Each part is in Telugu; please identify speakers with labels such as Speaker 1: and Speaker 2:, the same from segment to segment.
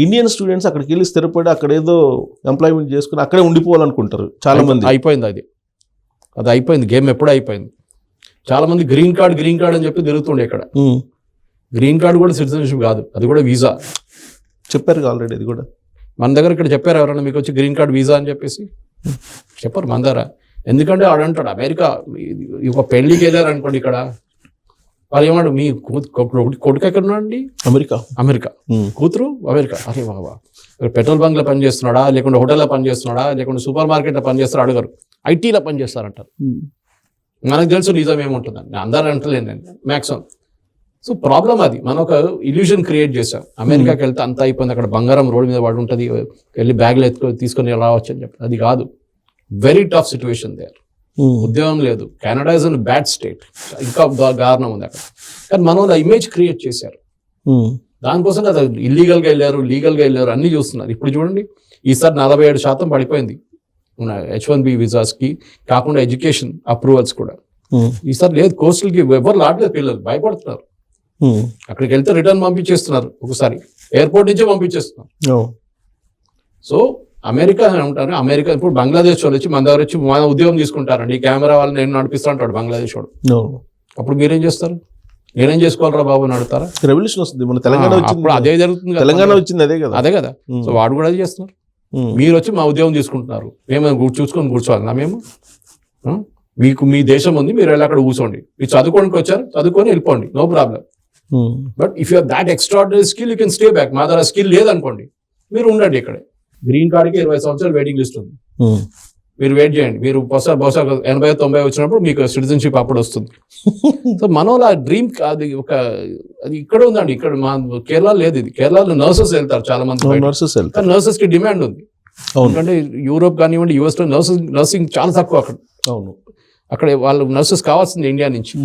Speaker 1: ఇండియన్ స్టూడెంట్స్ అక్కడికి వెళ్ళి స్థిరపడి అక్కడ ఏదో ఎంప్లాయ్మెంట్ చేసుకుని అక్కడే ఉండిపోవాలనుకుంటారు చాలా మంది.
Speaker 2: అయిపోయింది అది అయిపోయింది, గేమ్ ఎప్పుడూ అయిపోయింది. చాలా మంది గ్రీన్ కార్డ్ అని చెప్పి తిరుగుతుండే ఇక్కడ. గ్రీన్ కార్డ్ కూడా సిటిజన్షిప్ కాదు, అది కూడా వీసా.
Speaker 1: చెప్పారు ఆల్రెడీ అది కూడా.
Speaker 2: మన దగ్గర ఇక్కడ చెప్పారు ఎవరైనా మీకు వచ్చి గ్రీన్ కార్డ్ వీసా అని చెప్పేసి? చెప్పరు మన దగ్గర. ఎందుకంటే ఆడంటాడు అమెరికా ఒక పెళ్లికి వెళ్ళారు అనుకోండి, ఇక్కడ వాళ్ళు ఏమంటారు మీ కొడుకు ఎక్కడ ఉన్నాడండి? అమెరికా. కూతురు అమెరికా. అరే బాబా, పెట్రోల్ బంక్లో పనిచేస్తున్నాడా, లేకుంటే హోటల్లో పనిచేస్తున్నాడా, లేకుంటే సూపర్ మార్కెట్లో పనిచేస్తాడా అడగరు, ఐటీలో పనిచేస్తారంటారు. మనకు తెలుసు నిజం ఏముంటుందండి, అందరూ అంటలేను నేను మ్యాక్సిమం. సో ప్రాబ్లం అది, మనం ఒక ఇల్యూషన్ క్రియేట్ చేసాం. అమెరికాకి వెళ్తే అంత అయిపోయింది, అక్కడ బంగారం రోడ్డు మీద పడి ఉంటుంది, వెళ్ళి బ్యాగ్లో తీసుకొని రావచ్చు అని చెప్పి. అది కాదు, వెరీ టఫ్ సిచ్యువేషన్ దేర్. ఉద్యోగం లేదు, Canada is an bad state, ఇంకా దారుణం ఉంది అక్కడ. కానీ మనం ఆ ఇమేజ్ క్రియేట్ చేశారు, దానికోసం అది ఇల్లీగల్గా వెళ్ళారు, లీగల్గా వెళ్ళారు, అన్నీ చూస్తున్నారు. ఇప్పుడు చూడండి, ఈసారి 47% పడిపోయింది H1B వీసాస్కి, కాకుండా ఎడ్యుకేషన్ అప్రూవల్స్ కూడా. ఈసారి లేదు, కోస్టల్కి ఎవరు లాడలేదు, పిల్లలు భయపడుతున్నారు. అక్కడికి వెళ్తే రిటర్న్ పంపించేస్తున్నారు, ఒకసారి ఎయిర్పోర్ట్ నుంచే పంపించేస్తున్నారు. సో అమెరికా అని ఉంటారు. అమెరికా ఇప్పుడు బంగ్లాదేశ్ వాళ్ళు వచ్చి మన దగ్గర వచ్చి మన ఉద్యోగం తీసుకుంటారండి, ఈ కెమెరా వాళ్ళు నేను నడిపిస్తూ ఉంటాడు బంగ్లాదేశ్ వాడు. అప్పుడు మీరేం చేస్తారు? నేనేం చేసుకోవాలరా బాబు అని అడుగుతారా? రెవల్యూషన్ వస్తుంది. మన తెలంగాణ అప్పుడు అదే జరుగుతుంది, తెలంగాణ వచ్చింది అదే కదా. సో వాడు కూడా అది చేస్తున్నారు. మీరు వచ్చి మా ఉద్యోగం తీసుకుంటున్నారు, మేము చూసుకొని కూర్చోవాలి నా మేము? మీకు మీ దేశం ఉంది, మీరు వెళ్ళి అక్కడ కూర్చోండి. మీరు చదువుకోడానికి వచ్చారు, చదువుకొని వెళ్ళిపోండి, no problem. But if you that extraordinary skill you can stay back. మా దగ్గర స్కిల్ లేదనుకోండి, మీరు ఉండండి ఇక్కడే. గ్రీన్ కార్డ్కి 20 సంవత్సరాలు వెయిటింగ్ లిస్ట్ ఉంది, మీరు వెయిట్ చేయండి. మీరు బహుశా 80-90 వచ్చినప్పుడు మీకు సిటిజన్షిప్ అప్పుడు వస్తుంది. సో మనోళ్ళ డ్రీమ్ అది అది ఇక్కడ ఉందండి. ఇక్కడ మా కేరళ లేదు, ఇది కేరళలో నర్సెస్ వెళ్తారు చాలా మంది, నర్సెస్ కి డిమాండ్ ఉంది. ఎందుకంటే యూరోప్ కానివ్వండి, యుఎస్ లో నర్సింగ్ చాలా తక్కువ అక్కడ. అవును, అక్కడ వాళ్ళు నర్సెస్ కావాల్సింది ఇండియా నుంచి.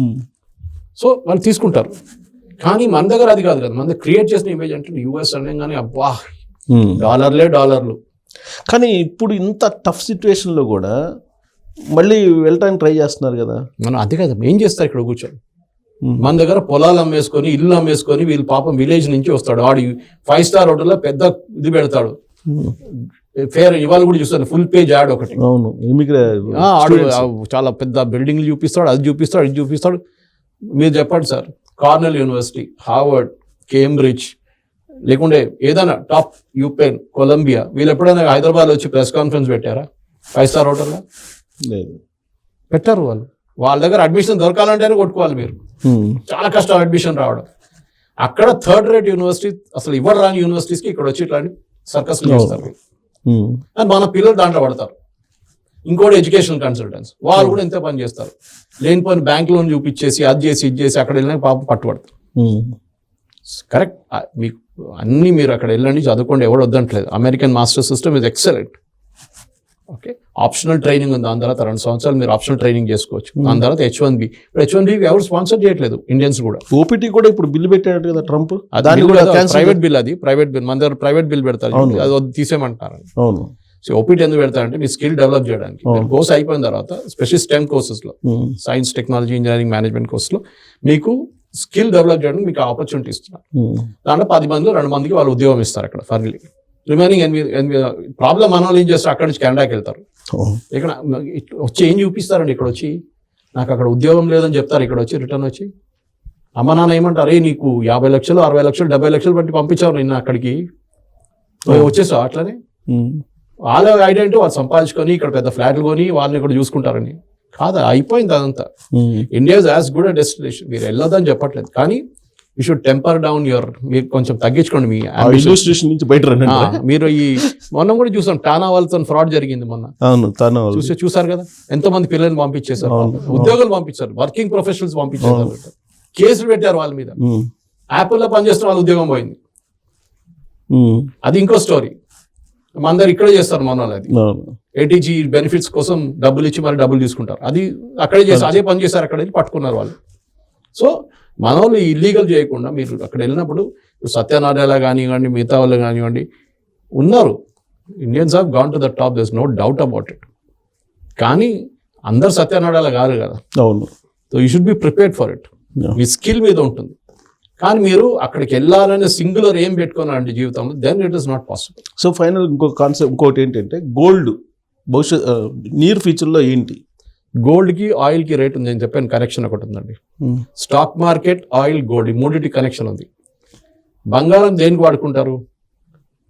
Speaker 2: సో వాళ్ళు తీసుకుంటారు. కానీ మన దగ్గర అది కాదు కదా, మన దగ్గర క్రియేట్ చేసిన ఇమేజ్ అంటే యుఎస్ అంటే కానీ అబ్బా డాలర్లు.
Speaker 1: కానీ ఇప్పుడు ఇంత టఫ్ సిచ్యువేషన్లో కూడా మళ్ళీ వెళ్ళటానికి ట్రై చేస్తున్నారు కదా.
Speaker 2: మనం అదే కదా ఏం చేస్తారు ఇక్కడ కూర్చొని. మన దగ్గర పొలాలు అమ్మేసుకొని, ఇల్లు అమ్మేసుకొని, వీళ్ళు పాపం విలేజ్ నుంచి వస్తాడు, వాడు 5 స్టార్ హోటల్లో పెద్ద ఇది పెడతాడు, ఫేర్ ఇవాళ కూడా చూస్తాను, ఫుల్ పేజ్ యాడ్ ఒకటి. చాలా పెద్ద బిల్డింగ్లు చూపిస్తాడు, అది చూపిస్తాడు, ఇది చూపిస్తాడు. మీరు చెప్పండి sir, Cornell university, Harvard, Cambridge, లేకుంటే ఏదైనా టాప్ యూపెన్, కొలంబియా, వీళ్ళు ఎప్పుడైనా హైదరాబాద్ వచ్చి ప్రెస్ కాన్ఫరెన్స్ పెట్టారా 5 స్టార్ హోటల్లో? లేదు, పెట్టారు. వాళ్ళ దగ్గర అడ్మిషన్ దొరకాలంటేనే కొట్టుకోవాలి మీరు, చాలా కష్టం అడ్మిషన్ రావడం. అక్కడ 3rd రేట్ యూనివర్సిటీ, అసలు ఇవ్వరు రాని యూనివర్సిటీస్కి ఇక్కడ వచ్చి ఇట్లాంటి సర్కస్లు చేస్తారు. అని మన పిల్లలు దాంట్లో పడతారు. ఇంకోటి ఎడ్యుకేషనల్ కన్సల్టెంట్స్, వాళ్ళు కూడా ఎంతో పని చేస్తారు. లేనిపోయిన బ్యాంక్ లోన్ చూపించేసి అది చేసి ఇది చేసి అక్కడ వెళ్ళినా పాపం పట్టుబడతారు. కరెక్ట్, మీకు అన్ని మీరు అక్కడ వెళ్ళండి, చదువుకోండి, ఎవరు వద్దంటలేదు. American master system is excellent. Okay, optional training ఉంది, దాని తర్వాత 2 సంవత్సరాలు మీరు ఆప్షనల్ ట్రైనింగ్ చేసుకోవచ్చు. దాని తర్వాత H1B. ఇప్పుడు H1B ఎవరు స్పాన్సర్ చేయట్లేదు, ఇండియన్స్ కూడా.
Speaker 1: ఓపీటీ కూడా ఇప్పుడు బిల్ పెట్టాడు కదా ట్రంప్,
Speaker 2: ప్రైవేట్ బిల్. అది ప్రైవేట్ బిల్, మన దగ్గర ప్రైవేట్ బిల్ పెడతారు, అది తీసేయమంటారు.
Speaker 1: అవును.
Speaker 2: సో ఓపీటీ ఎందుకు పెడతారంటే మీ స్కిల్ డెవలప్ చేయడానికి. కోర్స్ అయిపోయిన తర్వాత స్పెషల్ STEM కోర్సెస్లో, సైన్స్, టెక్నాలజీ, ఇంజనీరింగ్, మేనేజ్మెంట్ కోర్సులో మీకు స్కిల్ డెవలప్ చేయడానికి మీకు ఆపర్చునిటీ ఇస్తున్నారు. దాంట్లో 10 మందిలో 2 మందికి వాళ్ళు ఉద్యోగం ఇస్తారు అక్కడ. ఫర్లీ రిమైనింగ్ ప్రాబ్లం మన వాళ్ళు ఏం చేస్తారు, అక్కడి నుంచి కెనడాకి వెళ్తారు. ఇక్కడ వచ్చి ఏం చూపిస్తారండి, ఇక్కడ వచ్చి నాకు అక్కడ ఉద్యోగం లేదని చెప్తారు. ఇక్కడ వచ్చి రిటర్న్ వచ్చి అమ్మ నాన్న ఏమంటారు, నీకు 50 లక్షలు 60 లక్షలు 70 లక్షలు బట్టి పంపించావు నిన్న అక్కడికి, వచ్చేసావు. అట్లనే వాళ్ళ ఐడెంటిటీ వాళ్ళు సంపాదించుకొని ఇక్కడ పెద్ద ఫ్లాట్లు కొని వాళ్ళని ఇక్కడ చూసుకుంటారని కాదా, అయిపోయింది అదంతా. India is as good a destination, మీరు వెళ్ళొద్దని చెప్పట్లేదు, కానీ యూ షుడ్ టెంపర్ డౌన్ మీరు కొంచెం తగ్గించుకోండి మీ
Speaker 1: అడ్మినిస్ట్రేషన్ నుంచి బయట రండి.
Speaker 2: మీరు ఈ మొన్న కూడా చూసాం, టానా వాళ్ళతో ఫ్రాడ్ జరిగింది మొన్న, చూసారు కదా, ఎంతో మంది పిల్లల్ని పంపించేశారు, ఉద్యోగాలు పంపించారు, వర్కింగ్ ప్రొఫెషనల్స్ పంపించారు, కేసులు పెట్టారు వాళ్ళ మీద. యాపిల్లో పనిచేస్తున్న వాళ్ళ ఉద్యోగం పోయింది, అది ఇంకో స్టోరీ. మన దగ్గర ఇక్కడే చేస్తారు మన వాళ్ళు, అది ఏటీజీ బెనిఫిట్స్ కోసం డబ్బులు ఇచ్చి మరి డబ్బులు తీసుకుంటారు, అది అక్కడే చేసి అదే పని చేశారు, అక్కడ వెళ్ళి పట్టుకున్నారు వాళ్ళు. సో మన వాళ్ళు ఇల్లీగల్ చేయకుండా మీరు అక్కడ వెళ్ళినప్పుడు సత్యనారాయణ కానివ్వండి, మిగతా వాళ్ళు కానివ్వండి ఉన్నారు. Indians have gone to the top, there is no doubt about it. కానీ అందరు సత్యనారాయణ కాదు కదా.
Speaker 1: అవును.
Speaker 2: So you should be prepared for it. మీ స్కిల్ మీద ఉంటుంది. కానీ మీరు అక్కడికి వెళ్ళాలనే సింగులర్ ఏం పెట్టుకున్నారంటే జీవితంలో, then it is not possible.
Speaker 1: So final ఇంకొక కాన్సెప్ట్ ఇంకోటి ఏంటంటే గోల్డ్ భవిష్యత్ నియర్ ఫ్యూచర్లో ఏంటి?
Speaker 2: గోల్డ్కి ఆయిల్కి రేట్ ఉంది, నేను చెప్పాను కనెక్షన్ ఒకటి ఉందండి. స్టాక్ మార్కెట్, ఆయిల్, గోల్డ్, ఈ మూడింటి కనెక్షన్ ఉంది. బంగారం దేనికి వాడుకుంటారు?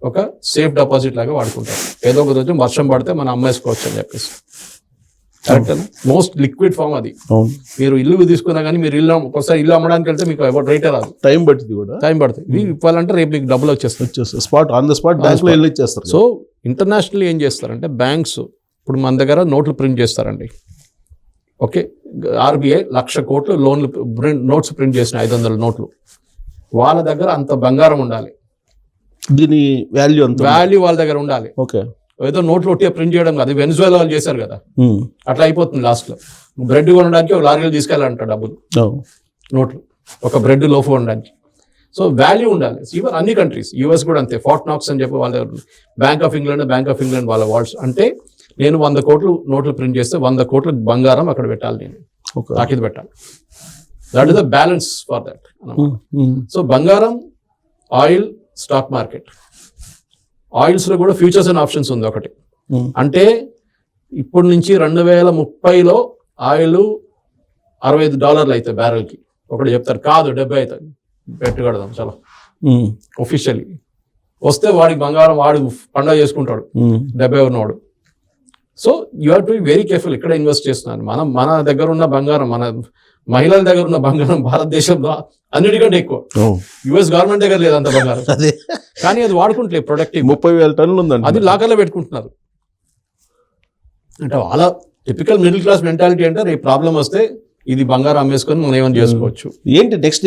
Speaker 2: ఒక సేఫ్ డిపాజిట్ లాగా వాడుకుంటారు. ఏదో ఒక రోజు వర్షం పడితే మనం అమ్మేసుకోవచ్చు అని చెప్పేసి. కరెక్ట్ అండి. మోస్ట్ లిక్విడ్ ఫామ్ అది. మీరు ఇల్లు తీసుకున్నా కానీ మీరు ఒకసారి ఇల్లు అమ్మడానికి వెళ్తే మీకు ఎవరు రేటే రాదు,
Speaker 1: టైం పడుతుంది కూడా,
Speaker 2: టైం పడుతుంది. ఇవి ఇవ్వాలంటే రేపు మీకు డబ్బులు వచ్చేస్తుంది,
Speaker 1: స్పాట్ ఆన్ ద స్పాట్ బ్యాంక్లో వెళ్ళి ఇచ్చేస్తారు.
Speaker 2: సో ఇంటర్నేషనల్ ఏం చేస్తారంటే బ్యాంక్స్ ఇప్పుడు మన దగ్గర నోట్లు ప్రింట్ చేస్తారండి. ఓకే, ఆర్బీఐ 1,00,000 కోట్లు లోన్లు నోట్స్ ప్రింట్ చేసిన 500 నోట్లు. వాళ్ళ దగ్గర అంత బంగారం ఉండాలి,
Speaker 1: దీని వాల్యూ అంత
Speaker 2: వాల్యూ వాళ్ళ దగ్గర ఉండాలి.
Speaker 1: ఓకే,
Speaker 2: ఏదో నోట్లు ఒట్టిగా ప్రింట్ చేయడం కాదు. వెనిజువేలా వాళ్ళు చేశారు కదా, అట్లా అయిపోతుంది. లాస్ట్లో బ్రెడ్ కొనడానికి ఒక లారీలో తీసుకెళ్ళాలంట డబ్బులు, నోట్లు, ఒక బ్రెడ్ లోఫ్ కొనడానికి. సో వాల్యూ ఉండాలి. ఈవెన్ అన్ని కంట్రీస్, యూఎస్ కూడా అంతే. ఫార్ట్ నాక్స్ అని చెప్పి వాళ్ళ బ్యాంక్ ఆఫ్ ఇంగ్లాండ్ వాళ్ళ వాల్డ్స్ అంటే, నేను 100 కోట్లు నోట్లు ప్రింట్ చేస్తే 100 కోట్ల బంగారం అక్కడ పెట్టాలి, నేను తాకిది పెట్టాలి. That is the balance for that. So బంగారం, ఆయిల్, స్టాక్ మార్కెట్. ఆయిల్స్లో కూడా ఫ్యూచర్స్ అండ్ ఆప్షన్స్ ఉంది ఒకటి. అంటే ఇప్పటి నుంచి 2030లో ఆయిల్ $65 అయితే బ్యారెల్కి. ఒకటి చెప్తారు కాదు 70 అవుతుంది, పెట్టుకడదాం చాలా ఒఫిషియల్లీ. వస్తే వాడికి బంగారం వాడు పండుగ చేసుకుంటాడు 70 ఉన్నవాడు. So you have to be very careful ఇక్కడ ఇన్వెస్ట్ చేస్తున్నాను. మన దగ్గర ఉన్న బంగారం, మన మహిళల దగ్గర ఉన్న బంగారం భారతదేశంలో అన్నిటికంటే ఎక్కువ. యుఎస్ గవర్నమెంట్ దగ్గర లేదు అంత బంగారం, కానీ అది వాడుకుంటలేదు. ప్రొడక్టివ్
Speaker 1: 30,000 టన్నులు ఉందండి,
Speaker 2: అది లాకర్లో పెట్టుకుంటున్నారు. అంటే వాళ్ళ టిపికల్ మిడిల్ క్లాస్ మెంటాలిటీ అంటే రేపు ప్రాబ్లం వస్తే ఇది బంగారం అమ్మేసుకొని మనం ఏమైనా చేసుకోవచ్చు.
Speaker 1: ఏంటి నెక్స్ట్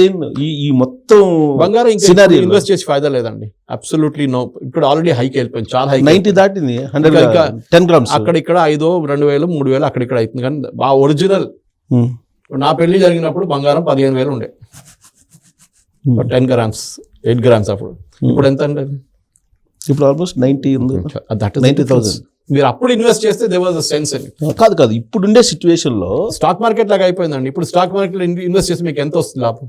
Speaker 1: ఈ మొత్తం
Speaker 2: బంగారం ఇన్వెస్ట్ చేసి ఫైదా లేదండి. Absolutely no. ఇప్పుడు ఆల్రెడీ హైక్ వెళ్ళిపోయింది, చాలా హైక్,
Speaker 1: 90 దాటింది. 10 గ్రామ్స్
Speaker 2: అక్కడ ఇక్కడ 5,000, 2,000, 3,000 అక్కడ ఇక్కడ అవుతుంది. కానీ ఆ ఒరిజినల్ నా పెళ్లి జరిగినప్పుడు బంగారం 15,000 ఉండే, 10 గ్రామ్స్, 8 గ్రామ్స్. అప్పుడు ఇప్పుడు ఎంత అండి?
Speaker 1: ఇప్పుడు ఆల్మోస్ట్ 90 ఉంది.
Speaker 2: That is 90,000. మీరు అప్పుడు ఇన్వెస్ట్ చేస్తే దే వాజ్ అ సెన్స్ అని.
Speaker 1: కాదు ఇప్పుడుండే సిచ్యువేషన్ లో
Speaker 2: స్టాక్ మార్కెట్ లాగా అయిపోయిందండి. ఇప్పుడు స్టాక్ మార్కెట్ ఇన్వెస్ట్ చేస్తే మీకు ఎంత వస్తుంది లాభం?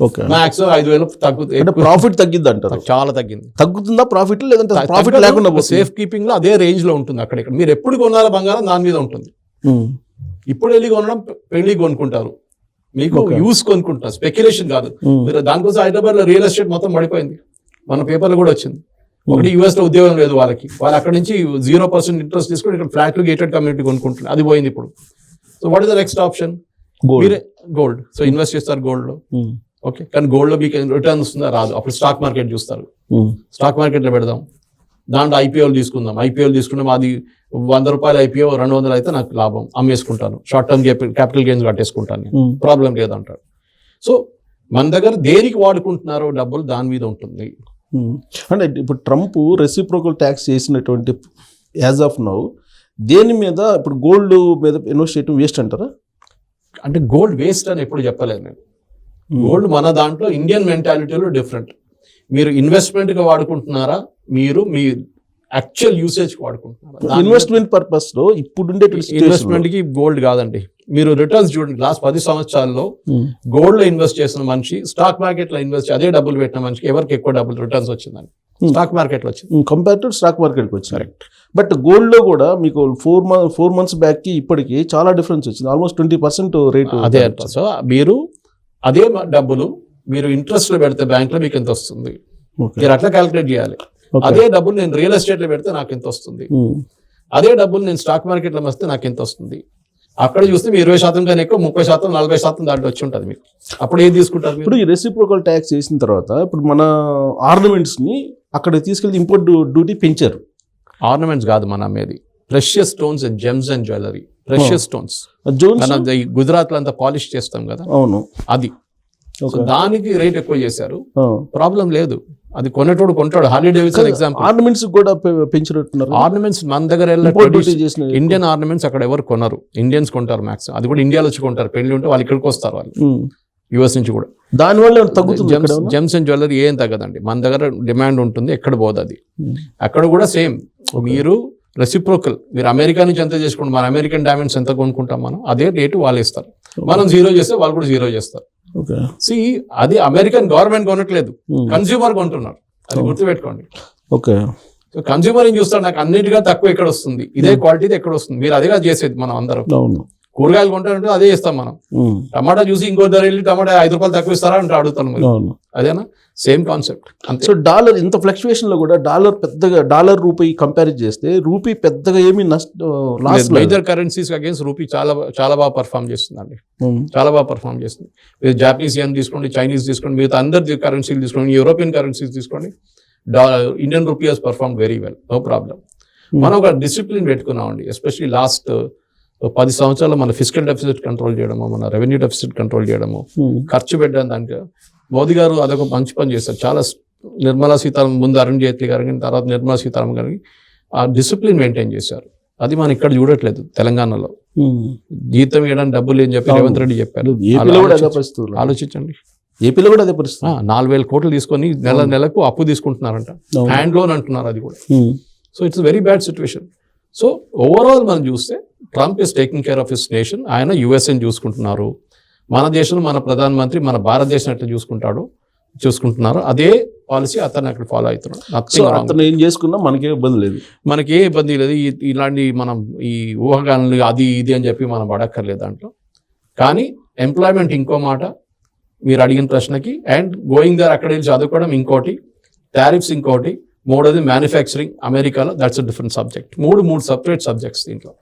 Speaker 1: ఓకే,
Speaker 2: మ్యాక్స్ 5,000 తగ్గుతుంది.
Speaker 1: ప్రాఫిట్ తగ్గిద్ది అంటారు.
Speaker 2: చాలా తగ్గింది.
Speaker 1: తగ్గుతుందా ప్రాఫిట్? లేదంటే ప్రాఫిట్ లేకుండా
Speaker 2: సేఫ్ కీపింగ్ లో అదే రేంజ్ లో ఉంటుంది. అక్కడ ఇక్కడ మీరు ఎప్పుడు కొనాలో బంగారం దాని మీద ఉంటుంది. ఇప్పుడు వెళ్ళి కొనడం పెళ్లి కొనుక్కుంటారు, మీకు యూస్ కొనుక్కుంటారు, స్పెక్యులేషన్ కాదు. మీరు దానికోసం హైదరాబాద్ లో రియల్ ఎస్టేట్ మొత్తం పడిపోయింది. మన పేపర్లో కూడా వచ్చింది. ఒకటి యూఎస్ లో ఉద్యోగం లేదు వాళ్ళకి, వాళ్ళు అక్కడ నుంచి 0% ఇంట్రెస్ట్ తీసుకుని ఇక్కడ ఫ్లాట్లు గేటెడ్ కమ్యూనిటీ కొనుక్కుంటున్నారు. అది పోయింది ఇప్పుడు. So what is the next option? Gold. So invest చేస్తారు గోల్డ్ లో. ఓకే, కానీ గోల్డ్ లో మీకు రిటర్న్ వస్తుందా? రాదు. అప్పుడు స్టాక్ మార్కెట్ చూస్తారు. స్టాక్ మార్కెట్ లో పెడదాం, దాంట్లో ఐపీఓలు తీసుకుందాం. ఐపీఓలు తీసుకున్నాం, అది ₹100 ఐపీఓ 200 అయితే నాకు లాభం, అమ్మేసుకుంటాను. షార్ట్ టర్మ్ క్యాపిటల్ గెయిన్స్ కట్టేసుకుంటాను, ప్రాబ్లం లేదంటారు. సో మన దగ్గర దేనికి వాడుకుంటున్నారో డబ్బులు దాని మీద ఉంటుంది.
Speaker 1: అంటే ఇప్పుడు ట్రంప్ రెసిప్రోకల్ ట్యాక్స్ చేసినటువంటి యాజ్ ఆఫ్ నౌ దేని మీద ఇప్పుడు గోల్డ్ మీద ఇన్వెస్ట్ చేయడం వేస్ట్ అంటారా?
Speaker 2: అంటే గోల్డ్ వేస్ట్ అని ఎప్పుడు చెప్పలేదు నేను. గోల్డ్ మన దాంట్లో ఇండియన్ మెంటాలిటీలో డిఫరెంట్. మీరు ఇన్వెస్ట్మెంట్గా వాడుకుంటున్నారా, మీరు మీ యాక్చువల్ యూసేజ్ వాడుకుంటున్నారా?
Speaker 1: ఇన్వెస్ట్మెంట్ పర్పస్ లో ఇప్పుడుండే
Speaker 2: ఇన్వెస్ట్మెంట్కి గోల్డ్ కాదండి. మీరు రిటర్న్స్ చూడండి, లాస్ట్ 10 సంవత్సరాల్లో గోల్డ్ లో ఇన్వెస్ట్ చేసిన మనిషి, స్టాక్ మార్కెట్ లో ఇన్వెస్ట్ అదే డబ్బులు పెట్టిన మనిషికి ఎవరికి ఎక్కువ డబ్బులు రిటర్న్స్ వచ్చిందని స్టాక్ మార్కెట్ లో వచ్చింది
Speaker 1: కంపేర్ టు స్టాక్ మార్కెట్కి వచ్చింది. కరెక్ట్. బట్ గోల్డ్ లో కూడా మీకు 4 months బ్యాక్ కి ఇప్పటికి చాలా డిఫరెన్స్ వచ్చింది, ఆల్మోస్ట్ 20% రేట్.
Speaker 2: అదే. సో మీరు అదే డబ్బులు మీరు ఇంట్రెస్ట్ లో పెడితే బ్యాంక్ లో మీకు ఎంత వస్తుంది, మీరు అట్లా క్యాలిక్యులేట్ చేయాలి. అదే డబ్బులు నేను రియల్ ఎస్టేట్ లో పెడితే నాకు ఎంత వస్తుంది, అదే డబ్బులు నేను స్టాక్ మార్కెట్ లో వస్తే నాకు ఎంత వస్తుంది. అక్కడ చూస్తే మీరు 20% కానీ ఎక్కువ, 30%, 40% దాంట్లో వచ్చి ఉంటుంది మీకు. అప్పుడు ఏది తీసుకుంటారు?
Speaker 1: ఇప్పుడు ఈ రెసిప్రోకల్ ట్యాక్స్ చేసిన తర్వాత ఇప్పుడు మన ఆర్నమెంట్స్ ని అక్కడ తీసుకెళ్తే ఇంపోర్ట్ డ్యూటీ పెంచారు.
Speaker 2: ఆర్నమెంట్స్ కాదు మన అమ్మేది, precious stones and gems and jewellery. Precious stones Gujarat లో అంతా పాలిష్ చేస్తాం కదా, అవును, అది. దానికి రేట్ ఎక్కువ చేశారు, ప్రాబ్లం లేదు. అది కొనేటోడు కొంటాడు. Harley Davidson example.
Speaker 1: ఆర్నమెంట్స్ కూడా పెంచినట్టున్నారు.
Speaker 2: ఆర్నమెంట్స్ మన దగ్గర ఇండియన్ ఆర్నమెంట్స్ అక్కడ ఎవరు కొనరు, ఇండియన్స్ కొంటారు మ్యాక్స్. అది కూడా ఇండియాలో వచ్చి కొంటారు. పెళ్లి ఉంటే వాళ్ళు ఇక్కడికి వస్తారు, వాళ్ళు యుఎస్ నుంచి కూడా.
Speaker 1: దానివల్ల తగ్గుతుంది.
Speaker 2: జెమ్స్ అండ్ జ్యువెలరీ ఏం తగ్గదండి, మన దగ్గర డిమాండ్ ఉంటుంది, ఎక్కడ పోదు అది. అక్కడ కూడా సేమ్. మీరు రెసిప్రోకల్, మీరు అమెరికా నుంచి ఎంత చేసుకుంటాం, మన అమెరికన్ డైమండ్స్ ఎంత కొనుక్కుంటాం మనం, అదే రేటు వాళ్ళు ఇస్తారు. మనం జీరో చేస్తే వాళ్ళు కూడా జీరో చేస్తారు.
Speaker 1: ఓకే.
Speaker 2: అది అమెరికన్ గవర్నమెంట్ కొనట్లేదు, కన్స్యూమర్ కొంటున్నారు, అది గుర్తుపెట్టుకోండి.
Speaker 1: ఓకే.
Speaker 2: సో కన్స్యూమర్ ఏం చూస్తాడు, నాకు అన్నిటిగా తక్కువ ఎక్కడ వస్తుంది, ఇదే క్వాలిటీది ఎక్కడ వస్తుంది, మీరు అదేగా చేసేది. మనం అందరం
Speaker 1: అవును.
Speaker 2: కూరగాయలు కొంటారంటే అదే చేస్తాం మనం. టమాటా చూసి ఇంకో ధర వెళ్ళి టమాటా 5 రూపాయలు తక్కువ ఇస్తారా అంటే అడుగుతాను.
Speaker 1: అవును.
Speaker 2: అదేనా సేమ్ కాన్సెప్ట్.
Speaker 1: సో డాలర్ ఇంత ఫ్లక్చువేషన్ లో కూడా డాలర్ రూపీ కంపేర్ చేస్తే రూపీ పెద్దగా ఏమి loss.
Speaker 2: Major currencies against rupee చాలా చాలా బాగా పర్ఫామ్ చేస్తుందండి, చాలా బాగా పర్ఫామ్ చేస్తుంది. మీరు జాపనీస్ యెన్ తీసుకోండి, చైనీస్ తీసుకోండి, మిగతా అందరి కరెన్సీలు తీసుకోండి, యూరోపియన్ కరెన్సీస్ తీసుకోండి, Indian rupee has perform very well, no problem. మనం ఒక డిసిప్లిన్ పెట్టుకున్నామండి, ఎస్పెషలీ లాస్ట్ 10 సంవత్సరాలు మన ఫిజికల్ డెఫిసిట్ కంట్రోల్ చేయడము, మన రెవెన్యూ డెఫిసిట్ కంట్రోల్ చేయడము, ఖర్చు పెట్టడం. దానికి మోదీ గారు అదొక మంచి పని చేస్తారు. చాలా నిర్మలా సీతారామన్ ముందు అరుణ్ జైట్లీ గారికి, తర్వాత నిర్మలా సీతారామన్ గారికి ఆ డిసిప్లిన్ మెయింటైన్ చేశారు. అది మనం ఇక్కడ చూడట్లేదు తెలంగాణలో. జీతం ఇవ్వడానికి డబ్బులు ఏం చెప్పి రేవంత్ రెడ్డి చెప్పారు. ఆలోచించండి,
Speaker 1: ఏపీలో కూడా అదే పరిస్థితి.
Speaker 2: 4,000 కోట్లు తీసుకొని నెలకు అప్పు తీసుకుంటున్నారంట, హ్యాండ్ లోన్ అంటున్నారు అది కూడా. So it's very bad situation. So overall మనం చూస్తే Trump is taking care of his nation. ఆయన యుఎస్ఏని చూసుకుంటున్నారు, మన దేశంలో మన ప్రధానమంత్రి మన భారతదేశం ఎట్లా చూసుకుంటున్నారు అదే పాలసీ అతను అక్కడ ఫాలో అవుతున్నాడు.
Speaker 1: అతను ఏం చేసుకున్నా మనకే ఇబ్బంది లేదు,
Speaker 2: మనకి ఏ ఇబ్బంది లేదు. ఇలాంటి మనం ఈ ఊహాగానాలు అది ఇది అని చెప్పి మనం పడక్కర్లేదు దాంట్లో. కానీ ఎంప్లాయ్మెంట్ ఇంకో మాట మీరు అడిగిన ప్రశ్నకి, అండ్ గోయింగ్ దర్ అక్కడ వెళ్ళి చదువుకోవడం ఇంకోటి, టారిఫ్స్ ఇంకోటి, మూడోది మ్యానుఫ్యాక్చరింగ్ అమెరికాలో, దట్స్ అ డిఫరెంట్ సబ్జెక్ట్. మూడు సపరేట్ సబ్జెక్ట్స్ దీంట్లో.